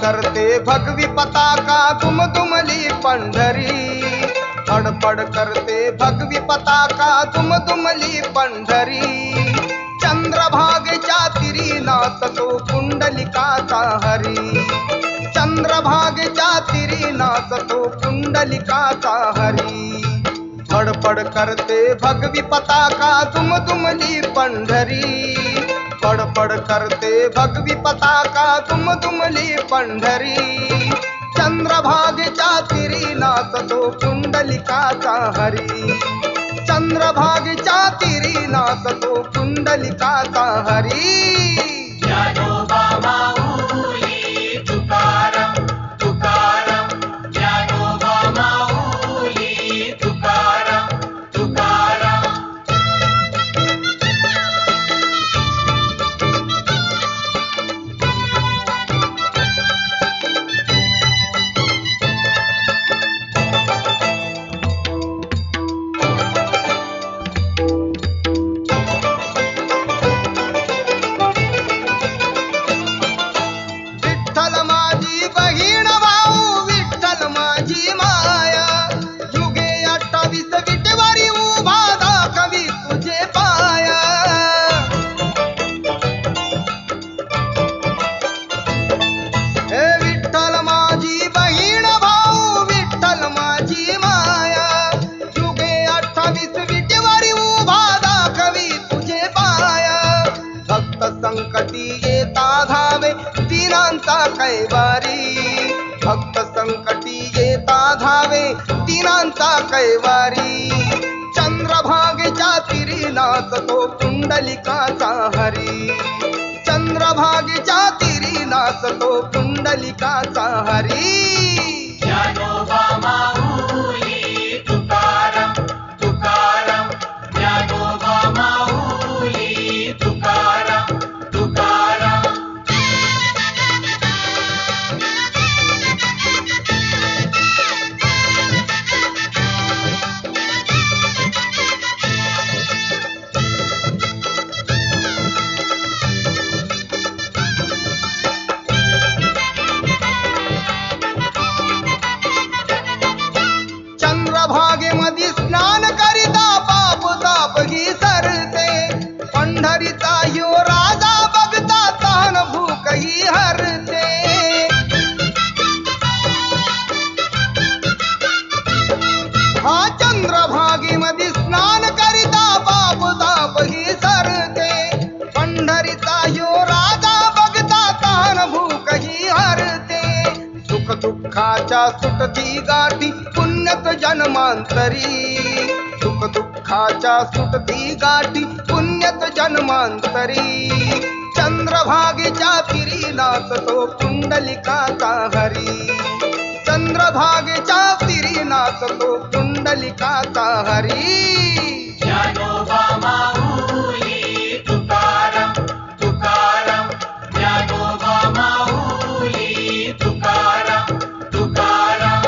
करते भगवी पताका दुमदुमली पंढरी, फडफड करते भगवी पताका दुमदुमली पंढरी। चंद्रभागेच्या तिरी नाचतो पुंडलिकाचा हरी, चंद्रभागेच्या तिरी नाचतो पुंडलिकाचा हरी। फडफड करते भगवी पताका दुमदुमली पंढरी, फडफड करते भगवी पताका दुमदुमली पंढरी। चंद्रभागेच्या तिरी नाचतो पुंडलिकाचा हरी, चंद्रभागेच्या तिरी नाचतो पुंडलिकाचा हरी। ज्ञानोबा माऊली तुकाराम तुकाराम, ज्ञानोबा माऊली तुकाराम तुकाराम। विठ्ठल माझी बहीण भाऊ, विठ्ठल माझी माया, युगे 28 विटेवारी उभा दाखवी तुझे पाया। हे विठ्ठल माझी बहीण भाऊ, विठ्ठल माझी माया, युगे 28 विटेवारी उभा दाखवी तुझे पाया। भक्त संकटी येता धावे दीनांचा कैवारी, भक्त संकटी येता धावे दीनांचा कैवारी। चंद्रभागेच्या तिरी नाचतो पुंडलिकाचा हरी, चंद्रभागेच्या तिरी नाचतो पुंडलिकाचा हरी। ज्ञानोबा माऊली तुकाराम तुकाराम, ज्ञानोबा माऊली तुकाराम तुकाराम। चंद्रभागेमध्ये स्नान करिता पाप ताप ही सरते, पंढरीचा ह्यो राजा बघता तहान भूक ही हरते। हा चंद्रभागेमध्ये स्नान करिता पाप ताप ही सरते, पंढरीचा ह्यो राजा बघता तहान भूक ही हरते। सुख दुःखाच्या सुटती गाठी पुण्यत जन्मांतरी, सुख दुःखाच्या सुटती गाठी पुण्यत जन्मांतरी। चंद्रभागेच्या तिरी नाचतो पुंडलिकाचा हरी, चंद्रभागेच्या तिरी नाचतो पुंडलिकाचा हरी। ज्ञानोबा माऊली तुकाराम तुकाराम, ज्ञानोबा माऊली तुकाराम तुकाराम।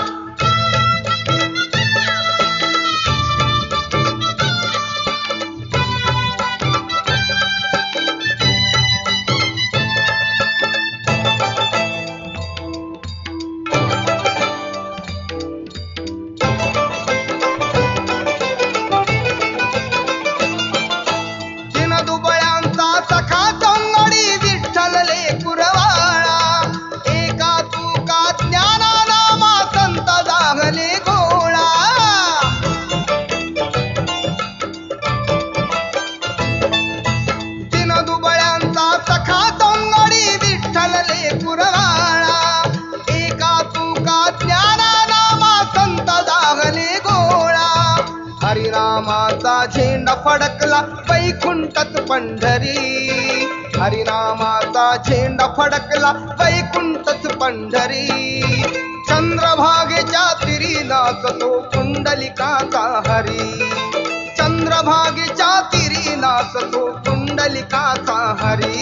दिनदुबळ्यांचा सखा चोंगडी विठ्ठल लेकुरवाळा, एका तुका ज्ञानानामा संत जागले गोळा। दिनदुबळ्यांचा सखा चोंगडी विठ्ठल लेकुरवाळा, एका तुका ज्ञानानामा संत जागले गोळा। हरिनामाचा झेंडा फडकला वैकुंठात पंढरी, हरिनामाचा झेंडा फडकला वैकुंठात पंढरी। चंद्रभागेच्या तिरी नाचतो पुंडलिकाचा हरी, चंद्रभागेच्या तिरी नाचतो पुंडलिकाचा हरी।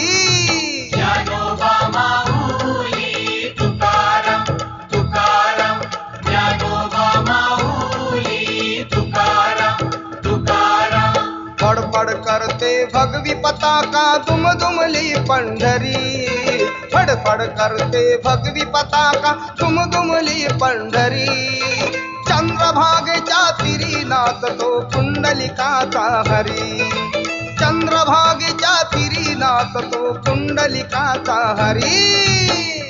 ज्ञानोबा माऊली तुकाराम तुकाराम, ज्ञानोबा माऊली तुकाराम तुकाराम। फडफड करते भगवी पताका दुमदुमली पंढरी, फड फडफड करते भगवी पताका दुमदुमली पंढरी चंद्रभागेच्या तिरी नाचतो पुंडलिकाचा हरी चंद्रभागेच्या तिरी नाचतो पुंडलिकाचा हरी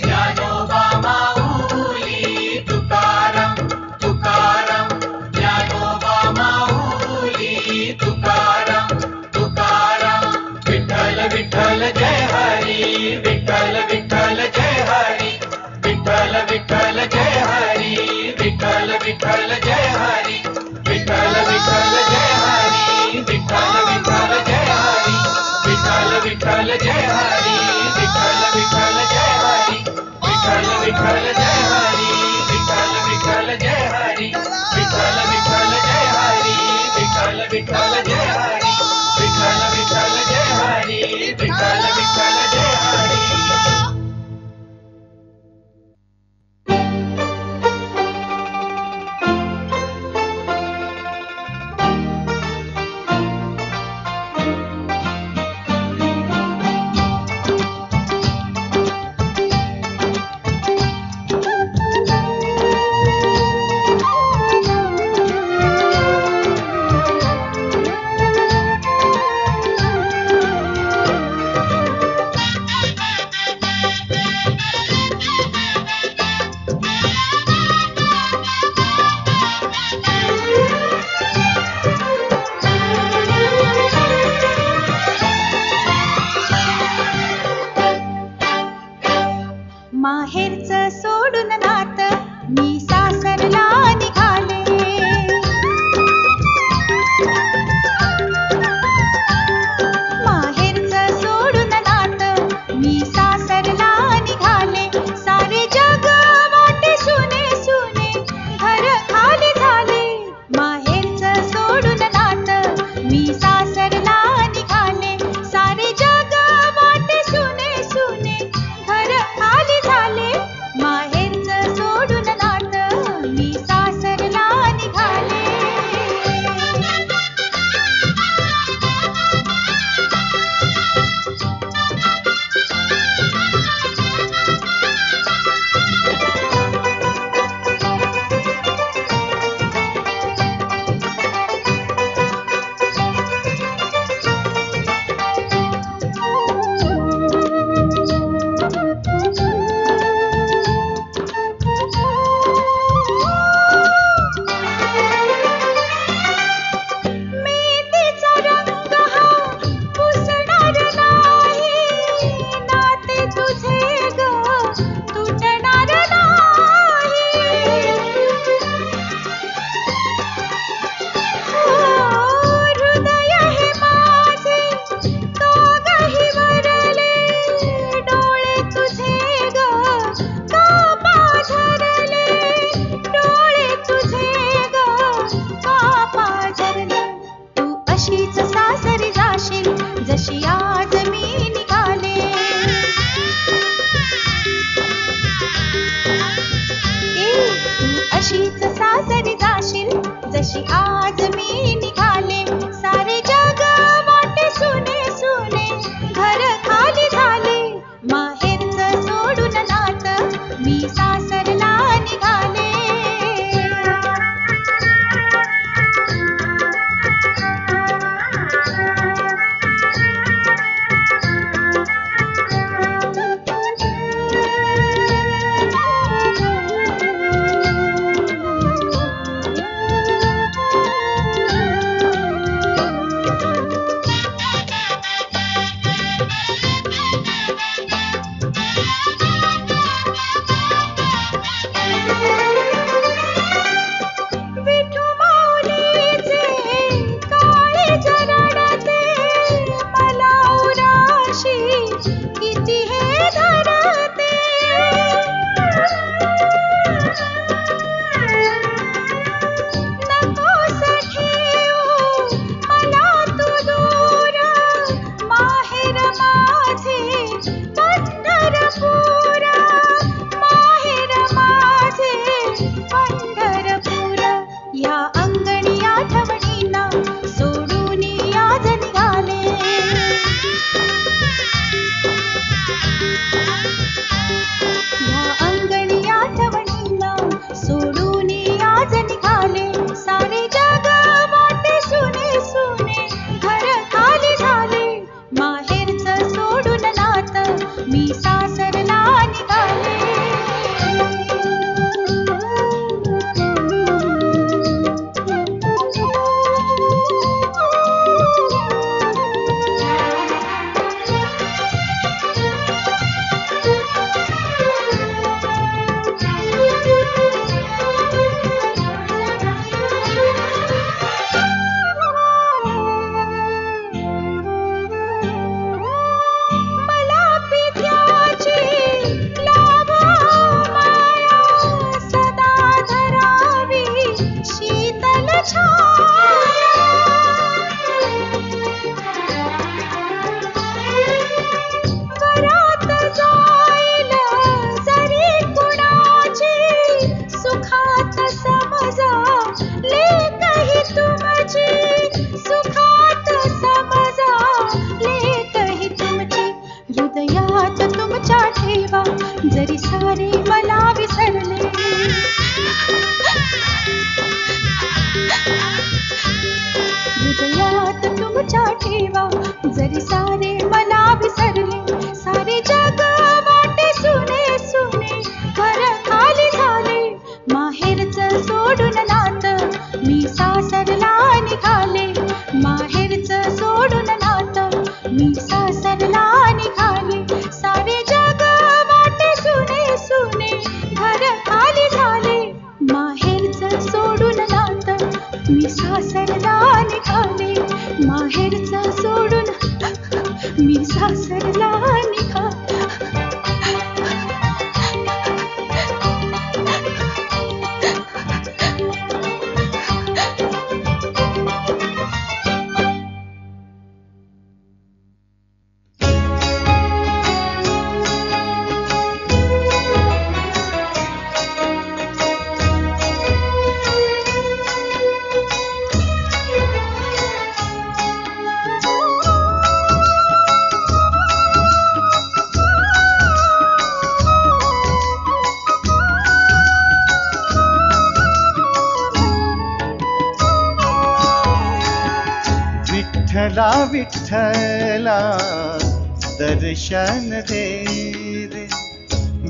ज्ञानोबा माऊली तुकाराम तुकाराम ज्ञानोबा माऊली तुकाराम तुकाराम विठ्ठल विठ्ठल जय हरी विठ्ठल विठ्ठल जय हरी विठ्ठल विठ्ठल जय हरी विठ्ठल विठ्ठल जय हरी विठ्ठल विठ्ठल जय हरी विठ्ठल विठ्ठल जय हरी विठ्ठल विठ्ठल जय हरी विठ्ठल विठ्ठल जय हरी विठ्ठल विठ्ठल जय हरी विठ्ठल विठ्ठल जय हरी विठ्ठल विठ्ठल जय हरी विठ्ठल विठ्ठल जय हरी विठ्ठल विठ्ठल जय हरी विठ्ठल विठ्ठल जय हरी माहेरचं सोडून नात मी सासरला निघाले माहेरचं सोडून नात मी सासरला निघाले सारे जग वाटे सुने सुने घर खाली झाले माहेरचं सोडून नात मी सासरला निघाले सारे जग वाटे सुने सुने घर खाली झाले माहेरचं सोडून नात मी सासरला निघाले मेहंदीचा रंग हा पुसणार नाही नाते तुझे ग तुटणार नाही हृदय हे माझे कागही वरले डोळे तुझे ग का पाझरले डोळे तुझे ग का पाझरले तू अशीच सासरी जाशील जशी आज मी निघाले तू अशीच सासरी जाशील जशी आज मी निघाले सारे जग वाटे सुने सुने घर खाली झाले माहेरचं सोडून नात मी सासरला निघाले विठू माऊलीचे काळे जरडते मला उराशी किती हे धरते नकोस ठेवू मला तू दूर माहेर माझे पंढरपूर माहेर माझे पंढरपूर या अंगणी आठवणींना सोडून आज निघाले वरात जाईल जरी कुणाची, सुखात समजा लेकही तुमची, सुखात समजा लेकही तुमची. हृदयात तुमच्या ठेवा जरी सारे मला विसरले. हृदयात तुमच्या ठेवा जरी सारे मला विसरले. सारे जग वाटे सुने सुने, घर खाली झाले. माहेरचं सोडून नात मी सासरला निघाले. माहेरचं सोडून नात मी सासरला निघाले. सारे जग वाटे सुने सुने, घर खाली झाले. माहेरचं सोडून नात मी सासरला निघाले. माहेरचं सोडून मी सासरला निघाले. विठ्ठला विठ्ठला दर्शन दे रे.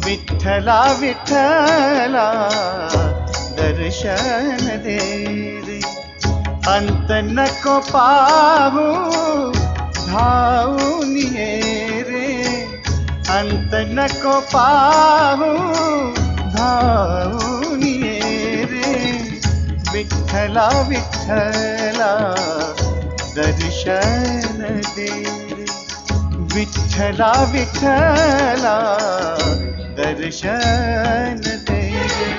विठ्ठला विठ्ठला दर्शन दे रे. अंत नको पाहू धावून ये रे. अंत नको पाहू धावून ये रे. विठ्ठला विठ्ठला दर्शन दे रे. विठ्ठला विठ्ठला दर्शन दे रे.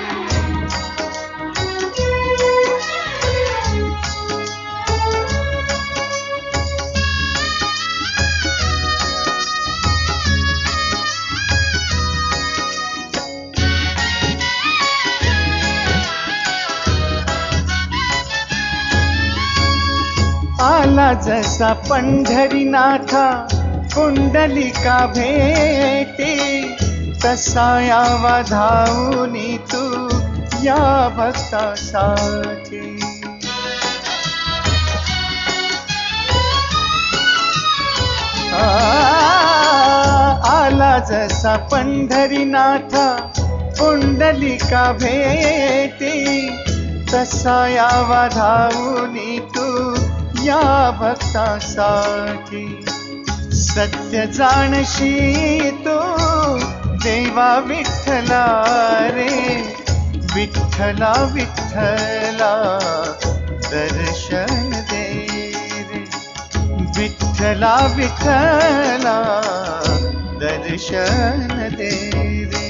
आला जसा पंढरीनाथा कुंडलिका भेटे, तसा यावा धावूनी तू या भक्तासाठी. आला जसा पंढरीनाथा कुंडलिका भेटे, तसा यावा धावूनी तू या भक्तासाठी. सत्य जाणशी तू देवा विठ्ठला रे. विठ्ठला विठ्ठला दर्शन दे रे. विठ्ठला विठ्ठला दर्शन दे रे.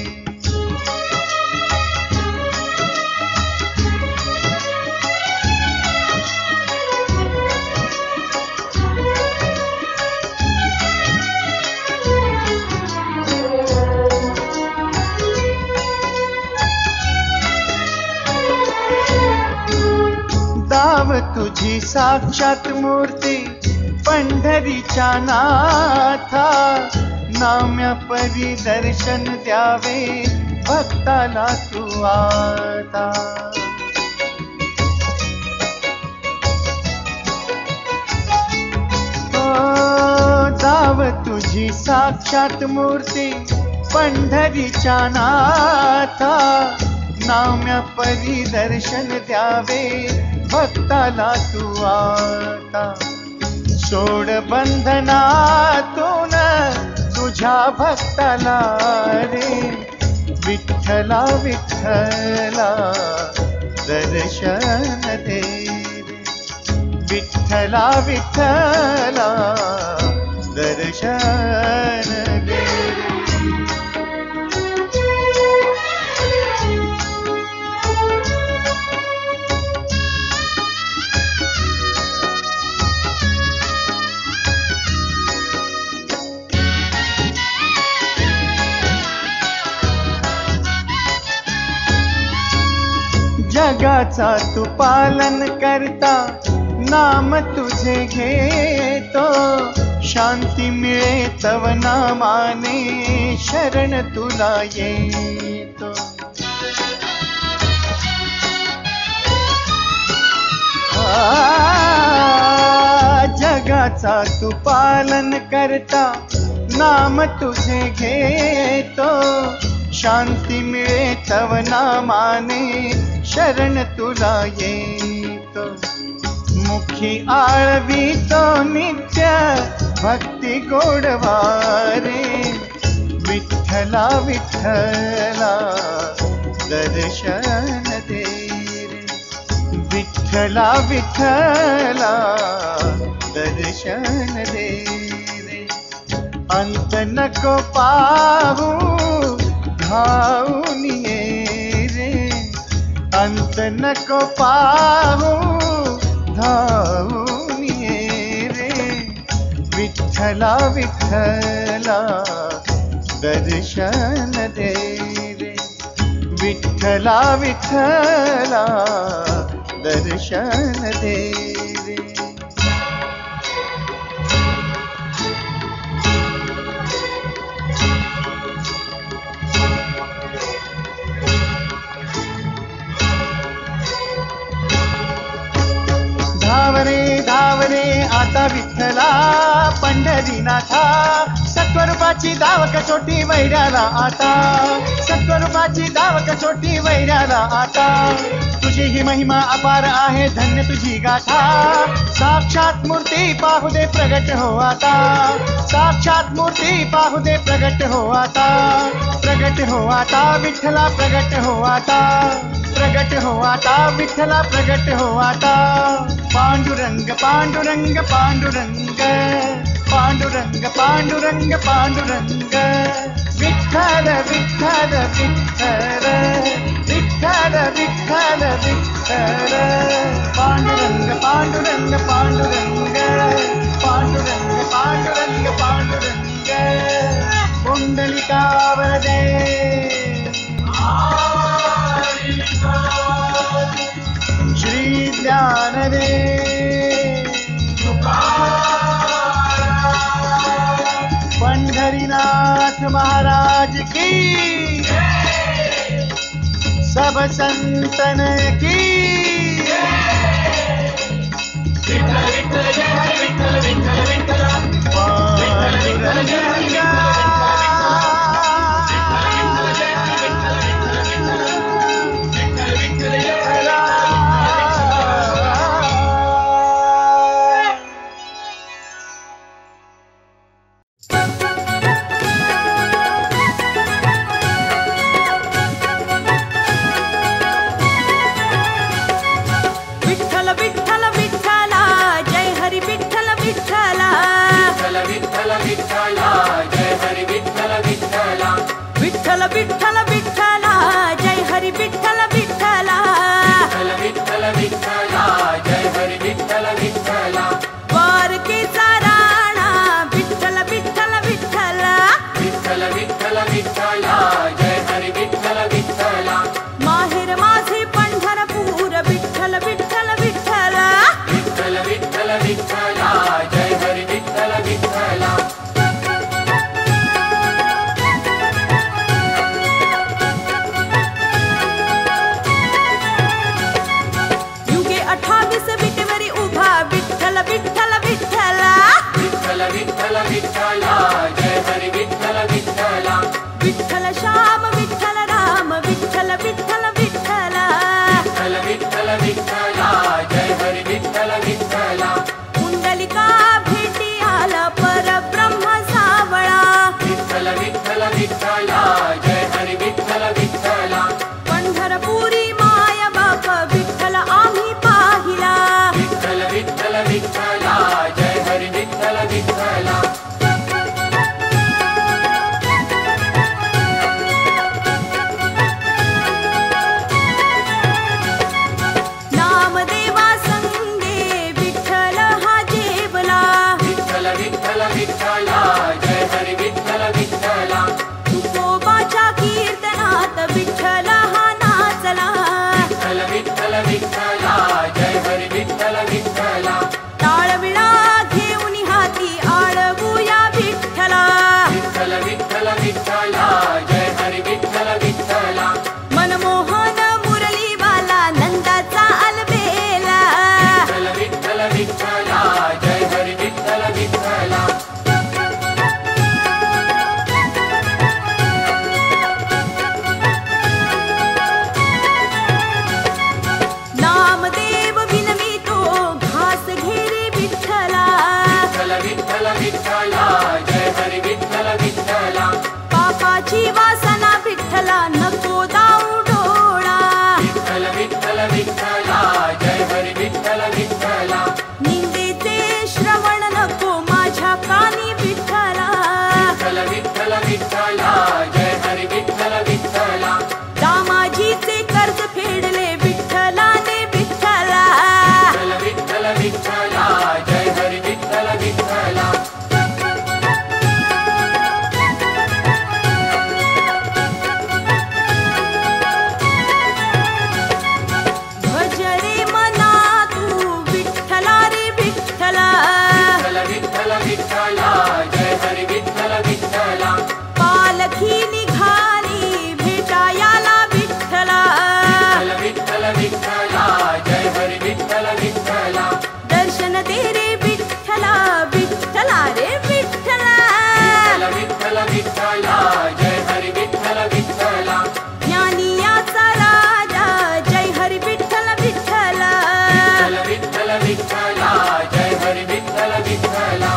दाव तुझी साक्षात मूर्ती पंढरीच्या नाथा. नाम्या परी दर्शन द्यावे भक्ताला तू आता. दाव तुझी साक्षात मूर्ती पंढरीच्या नाथा. नाम्या परी दर्शन द्यावे भक्ताला तू आता. सोड बंधनातून तुझ्या भक्ताला रे. विठ्ठला विठ्ठला दर्शन दे रे. विठ्ठला विठ्ठला दर्शन दे रे. जगाचा तू पालन करता, नाम तुझे घेतो, शांती मिळे तव नामाने, शरण तुला येतो. जगाचा तू पालन करता, नाम तुझे घेतो, शांती मिळे तव नामाने, शरण तुला येतो. मुखी आळवितो नित्य भक्ती गोडवारे, विठ्ठला विठ्ठला दर्शन दे रे, विठ्ठला विठ्ठला दर्शन दे रे. अंत नको पाहू धावून ये रे, अंत नको पाहू धावून ये रे, विठ्ठला विठ्ठला दर्शन दे रे, विठ्ठला विठ्ठला दर्शन दे रे. धावरे धावरे आता विठ्ठला पंढरीनाथा, सत्वरूपाची धाव कसोटी वैऱ्याला आता, सत्वरूपाची धाव कसोटी वैऱ्याला आता. तुझी ही महिमा अपार आहे, धन्य तुझी गाथा, साक्षात मूर्ती पाहू दे प्रगट हो आता, साक्षात मूर्ती पाहू दे प्रगट हो आता, प्रगट हो आता विठ्ठला प्रगट हो आता, प्रगट हो आता विठ्ठला प्रगट हो आता. पांडुरंग पांडुरंग पांडुरंग, पांडुरंग पांडुरंग पांडुरंग, विठ्ठल विठ्ठल विठ्ठल, विठ्ठल विठ्ठल विठ्ठल. पांडुरंग पांडुरंग पांडुरंग, पांडुरंग पांडुरंग पांडुरंग, पुंडलिका वरदे श्री ज्ञानदेव पंढरीनाथ महाराज की, सब संतन की. विठ्ठल विठ्ठल विठ्ठला जय हरी विठ्ठल विठ्ठला, विठ्ठल विठ्ठला जय हरी विठ्ठल विठ्ठला. द्वारकेचा राणा विठ्ठल विठ्ठल विठ्ठला, विठ्ठल विठ्ठल विठ्ठला जय हरी विठ्ठल विठ्ठला. माहेर माझे पंढरपूर विठ्ठल विठ्ठल विठ्ठला, विठ्ठल विठ्ठल विठ्ठला जय हरी विठ्ठल विठ्ठला. नको दाऊ डोळा. विठ्ठल विठ्ठल विठ्ठला जय हरी विठ्ठल विठ्ठला. निंदेचे श्रवण नको माझ्या कानी विठ्ठला. विठ्ठल विठ्ठल विठ्ठला जय हरी विठ्ठल विठ्ठला. दामाजीचे कर्ज फेडले विठ्ठलाने विठ्ठला. विठ्ठल विठ्ठल विठ्ठला जय हरी विठ्ठल विठ्ठला. भज रे मना तू विठ्ठला रे विठ्ठला. विठ्ठल विठ्ठल विठ्ठला जय हरी विठ्ठल विठ्ठला. पालखी निघाली भेटायाला विठ्ठला. विठ्ठल विठ्ठल विठ्ठला जय हरी विठ्ठल विठ्ठला. दर्शन दे रे विठ्ठला विठ्ठला रे विठ्ठला. विठ्ठल विठ्ठल विठ्ठला जय हरी विठ्ठल विठ्ठला. ज्ञानियाचा राजा जय हरी विठ्ठल विठ्ठला. विठ्ठल विठ्ठल विठ्ठला जय हरी विठ्ठल विठ्ठला.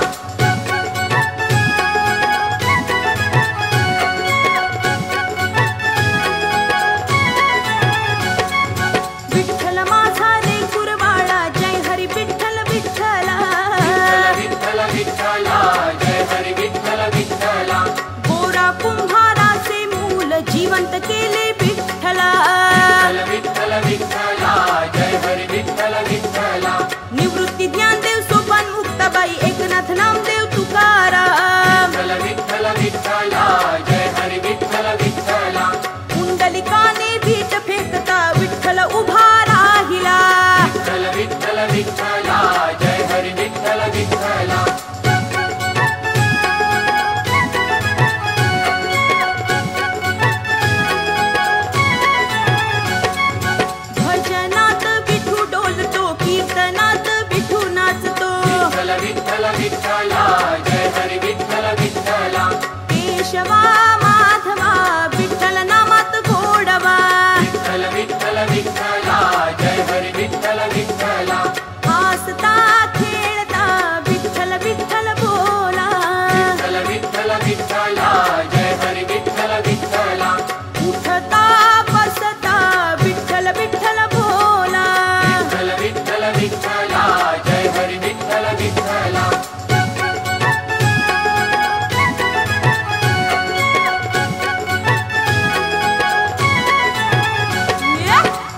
विठ्ठल माझा रे कुरवाळा जय हरी विठ्ठल विठ्ठला. विठ्ठल विठ्ठला जय हरी विठ्ठल विठ्ठला. गोरा कुंभाराचे मूल जिवंत केले विठ्ठला. विठ्ठल विठ्ठला जय हरी विठ्ठल विठ्ठला. निवृत्ती ज्ञानदेव सोपान मुक्ताबाई एकनाथ नामदेव तुकाराम. विठ्ठल विठ्ठल विठ्ठला जय हरी विठ्ठल विठ्ठला. कुंडलिकाने भीट फेकता विठ्ठल उभा राहिला. विठ्ठल विठ्ठल विठ्ठला जय हरी विठ्ठल विठ्ठला. भजनात विठू डोलतो कीर्तनात विठू नाचतो. विठ्ठल विठ्ठल विठ्ठला जय हरी विठ्ठल विठ्ठला. केशवा माधवा विठ्ठल नामात गोडवा. विठ्ठल विठ्ठल विठ्ठला जय हरी विठ्ठल विठ्ठला. हसता खेळता विठ्ठल विठ्ठल बोला. विठ्ठल विठ्ठल विठ्ठला जय हरी विठ्ठल विठ्ठला. उठता बसता विठ्ठल विठ्ठल बोला. विठ्ठल विठ्ठल विठ्ठला जय हरी विठ्ठल विठ्ठला.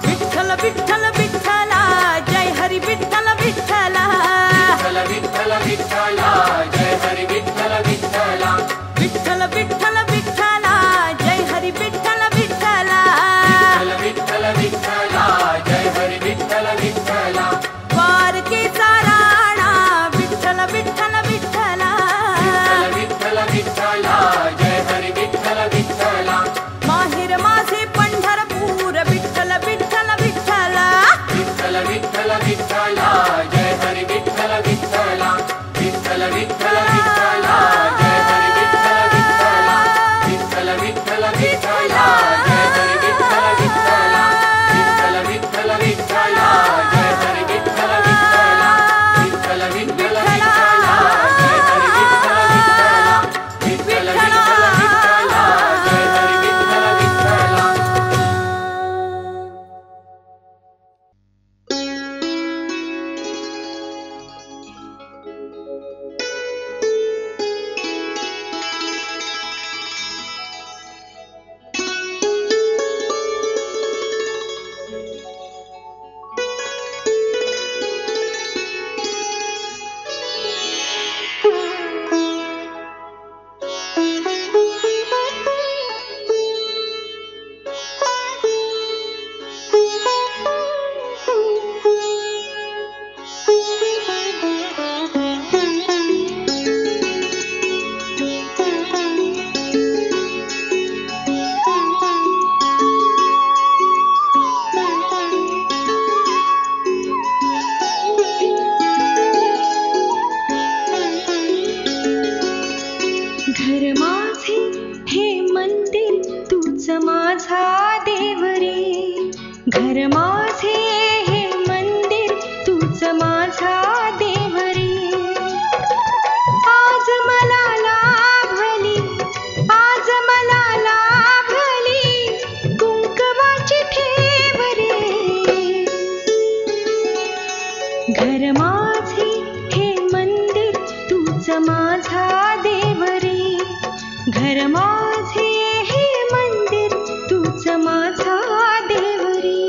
विठ्ठल विठ्ठल विठ्ठला जय हरी विठ्ठल विठ्ठला. विठ्ठल विठ्ठल विठ्ठला जय हरी विठ्ठल विठ्ठला. विठ्ठल विठ्ठल विठ्ठला जय हरी विठ्ठल विठ्ठला. विठ्ठल विठ्ठल विठ्ठला जय हरी विठ्ठल विठ्ठला. द्वारकेचा राणा विठ्ठल विठ्ठल विठ्ठला. विठ्ठल विठ्ठल विठ्ठला जय हरी विठ्ठल विठ्ठला. माहेर माझे पंढरपूर विठ्ठल विठ्ठल विठ्ठला. विठ्ठल विठ्ठल विठ्ठला जय हरी विठ्ठल विठ्ठला. विठ्ठल विठ्ठल विठ्ठला जय हरी विठ्ठल विठ्ठला. विठ्ठल विठ्ठल विठ्ठला जय हरी विठ्ठल विठ्ठला. विठ्ठल विठ्ठल विठ्ठला जय हरी विठ्ठल विठ्ठला. विठ्ठल विठ्ठल विठ्ठला जय हरी विठ्ठल विठ्ठला. विठ्ठल विठ्ठल विठ्ठला जय हरी विठ्ठल विठ्ठला. घर माझे हे मंदिर तूच माझा देव रे. आज मला लाभली घर माझे हे मंदिर तूच माझा देव रे. घर माझे हे मंदिर तूच माझा देव रे.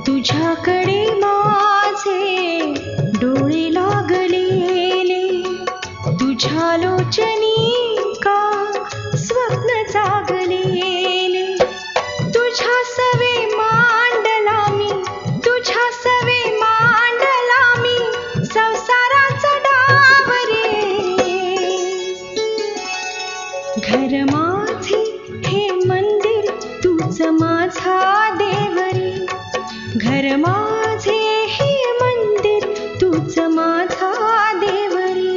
तुझ्याकडे माझे डोळे लागलेले, तुझ्या लोचनी का स्वप्न जागलेले. तुझ्या सवे मांडला मी, तुझ्या सवे मांडला मी संसाराचा डाव रे. घर माझे हे मंदिर तूच माझा देव रे. घर माझे हे मंदिर तूच माझा देव रे.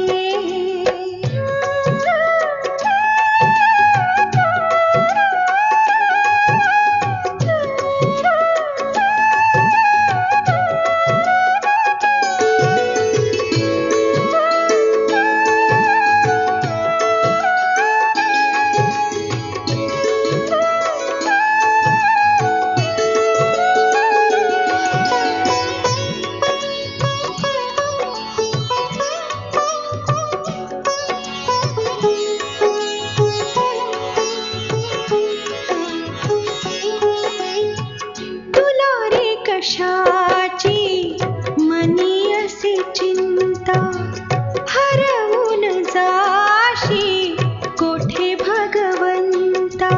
कशाची मनी असे चिंता, हरवून जाशी कोठे भगवंता.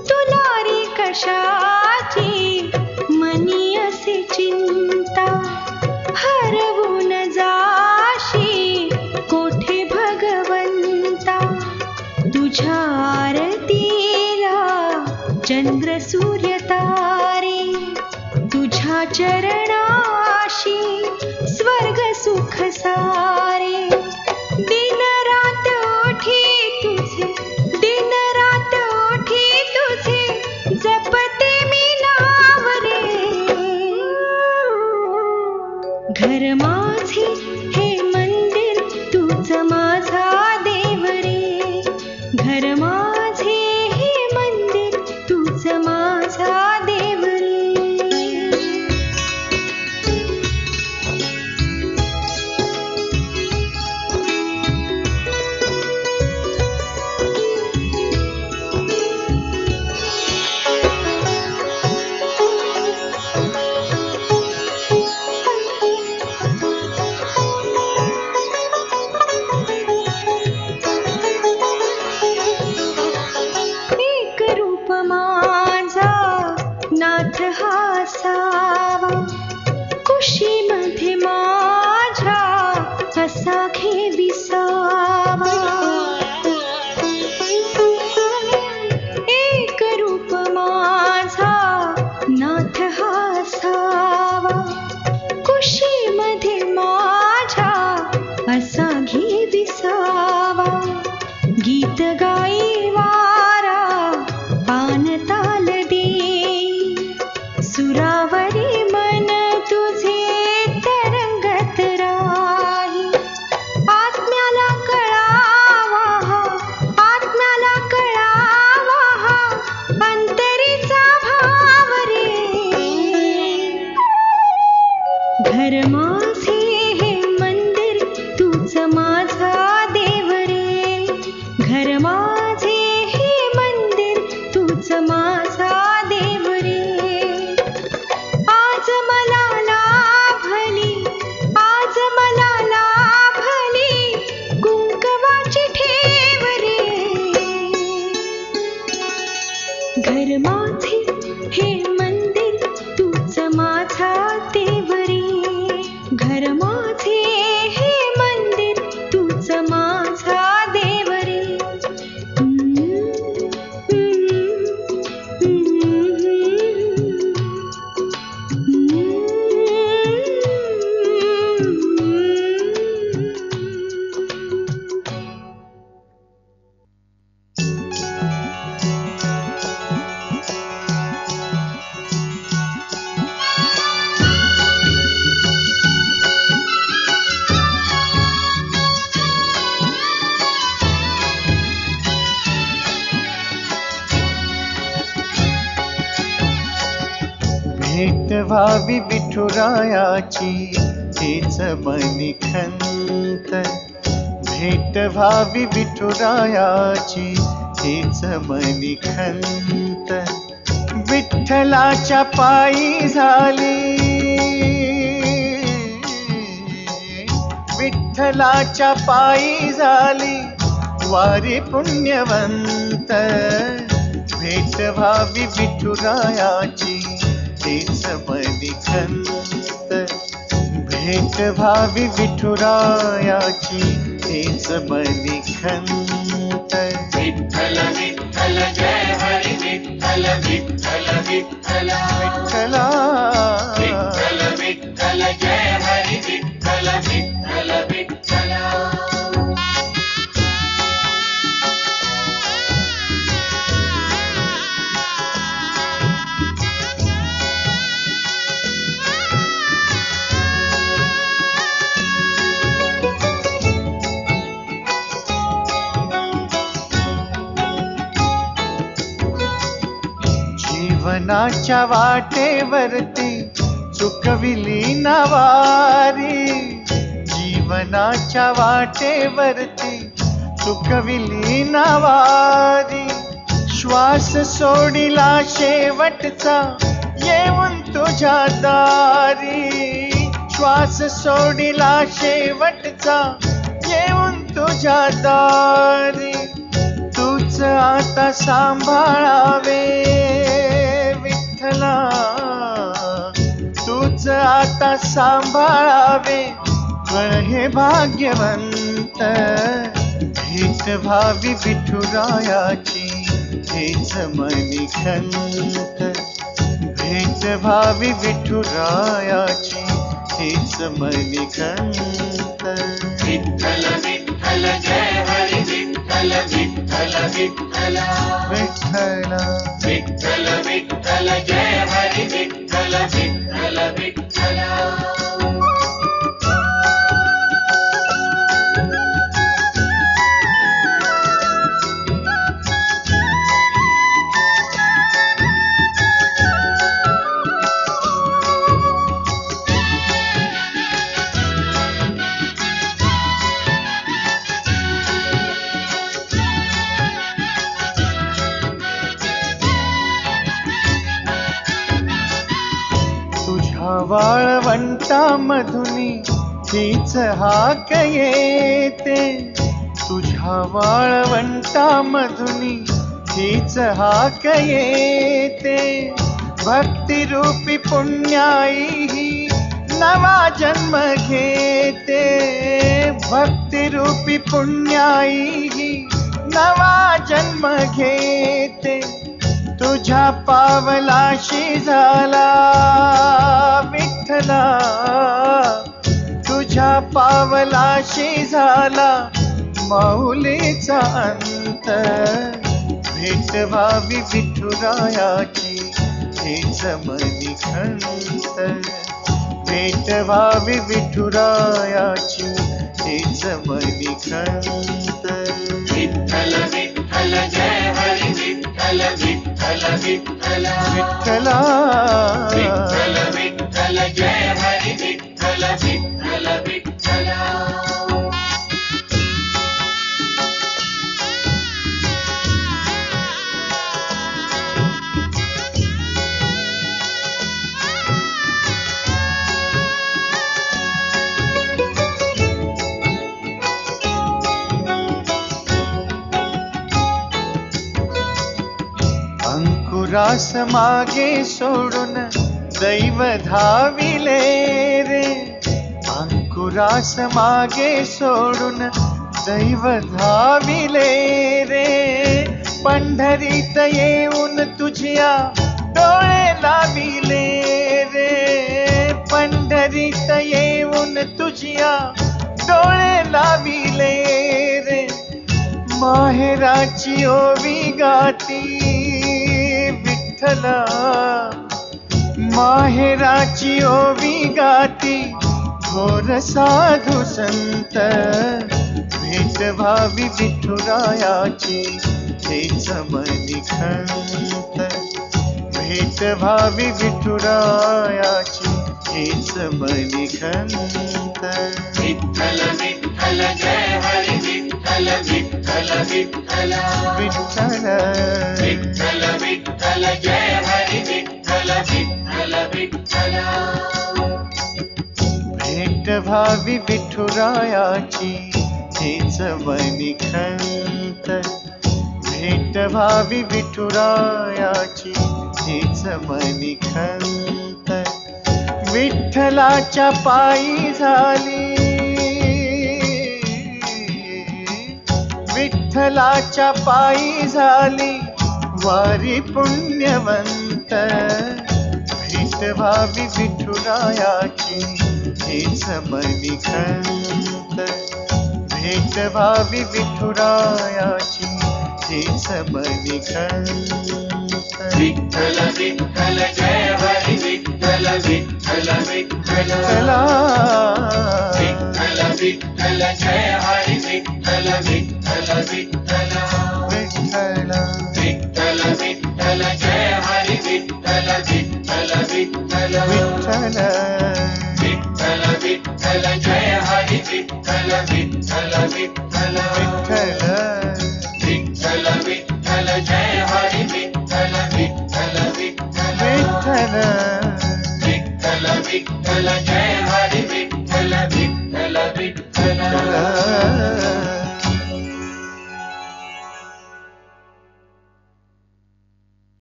तुला रे कशाची मनी असे चिंता, हरवून जाशी कोठे भगवंता. तुझ्या आरतीला चंद्र सूर्य तारे, तुझ्या चरणाशी स्वर्ग सुख सारे. दिन रात ओठी तुझे, दिन रात ओठी तुझे जपते मी नाव रे. घर माझे हे मंदिर तूच माझा देव रे. घर माझे हे मंदिर तूच माझा देव रे. व्हावी विठुरायाची हेच मनी खंत, भेट व्हावी विठुरायाची हेच मनी खंत. विठ्ठलाच्या पायी झाली, विठ्ठलाच्या पायी झाली वारी पुण्यवंत. भेट व्हावी विठुरायाची हेच मनी खंत, भेट व्हावी विठुरायाची हेच मनी खंत. विठ्ठल विठ्ठल जय हरी विठ्ठल विठ्ठल विठ्ठल विठ्ठला विठ्ठल विठ्ठल जय हरी विठ्ठल विठ्ठल विठ्ठल. जीवनाच्या वाटेवरती चुकविली नवारी, जीवनाच्या वाटेवरती चुकविली नवारी. श्वास सोडिला शेवटचा येऊन तुझ्या दारी, श्वास सोडिला शेवटचा येऊन तुझ्या दारी. तूच आता सांभाळावे विठ्ठला, तूच आता सांभाळावे पण हे भाग्यवंत. भेट व्हावी विठुरायाची हेच मनी खंत, भेट व्हावी विठुरायाची हेच मनी खंत. विठ्ठल विठ्ठल जय हरी विठ्ठल विठ्ठल विठ्ठल विठ्ठला विठ्ठल विठ्ठल जय हरी विठ्ठल विठ्ठल विठ्ठल. वाळवंटा मधुनी हीच हाक येते, तुझ्या वाळवंटा मधुनी हीच हाक येते. भक्तिरूपी पुण्याई ही नवा जन्म घेते, भक्तिरूपी पुण्याई ही नवा जन्म घेते. तुझ्या पावलाशी झाला विठ्ठला, तुझ्या पावलाशी झाला माऊलीचा अंत. भेट व्हावी विठुरायाची हेच मनी खंत, भेट व्हावी विठुरायाची हेच मनी खंत. विठ्ठल विठ्ठल जय हरी विठ्ठल विठ्ठल विठ्ठल विठ्ठला विठ्ठल विठ्ठल जय हरी विठ्ठल विठ्ठल विठ्ठल. अंकुरास मागे सोडून दैव धाविले रे, अंकुरास मागे सोडून दैव धाविले रे. पंढरीत येऊन तुझ्या डोळे लाविले रे, पंढरीत येऊन तुझ्या डोळे लाविले रे. माहेराची ओवी गाती विठ्ठला, माहेराची ओवी गाती थोर साधू संत. भेट व्हावी विठुरायाची हेच मनी खंत, भेट व्हावी विठुरायाची हेच मनी खंत. विठ्ठल विठ्ठल जय हरी विठ्ठल विठ्ठल विठ्ठल विठ्ठल विठ्ठल विठ्ठल जय हरी विठ्ठल विठ्ठल विठ्ठल भेट व्हावी विठुरायाची हेच मनी खंत. भेट व्हावी विठुरायाची हेच मनी खंत. विठ्ठलाच्या पायी झाली विठ्ठलाच्या पायी झाली वारी पुण्यवंत. भेट व्हावी विठुरायाची हेच मनी खंत. भेट व्हावी विठुरायाची हेच मनी खंत. विठ्ठल विठ्ठल जय हरी विठ्ठल विठ्ठल विठ्ठल चला विठ्ठल विठ्ठल जय हरी विठ्ठल विठ्ठल विठ्ठल विठ्ठल विठ्ठल विठ्ठल जय हरी विठ्ठल विठ्ठल विठ्ठल विठ्ठल विठ्ठल विठ्ठल जय हरी विठ्ठल विठ्ठल विठ्ठल विठ्ठल विठ्ठल विठ्ठल जय हरी विठ्ठल विठ्ठल विठ्ठल विठ्ठल विठ्ठल विठ्ठल जय